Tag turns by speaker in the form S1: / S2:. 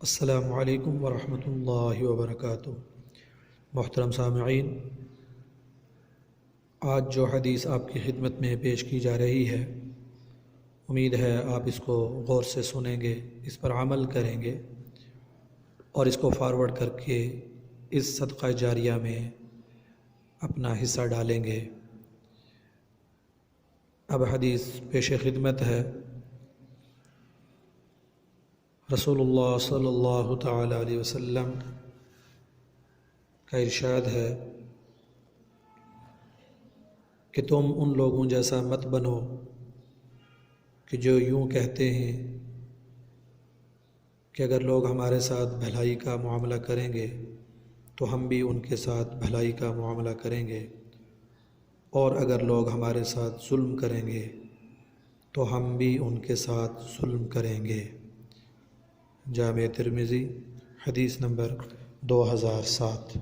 S1: السلام علیکم ورحمۃ اللہ وبرکاتہ۔ محترم سامعین، آج جو حدیث آپ کی خدمت میں پیش کی جا رہی ہے، امید ہے آپ اس کو غور سے سنیں گے، اس پر عمل کریں گے اور اس کو فارورڈ کر کے اس صدقہ جاریہ میں اپنا حصہ ڈالیں گے۔ اب حدیث پیش خدمت ہے۔ رسول اللہ صلی اللہ تعالی علیہ وسلم کا ارشاد ہے کہ تم ان لوگوں جیسا مت بنو کہ جو یوں کہتے ہیں کہ اگر لوگ ہمارے ساتھ بھلائی کا معاملہ کریں گے تو ہم بھی ان کے ساتھ بھلائی کا معاملہ کریں گے، اور اگر لوگ ہمارے ساتھ ظلم کریں گے تو ہم بھی ان کے ساتھ ظلم کریں گے۔ جامع ترمذی، حدیث نمبر 2007۔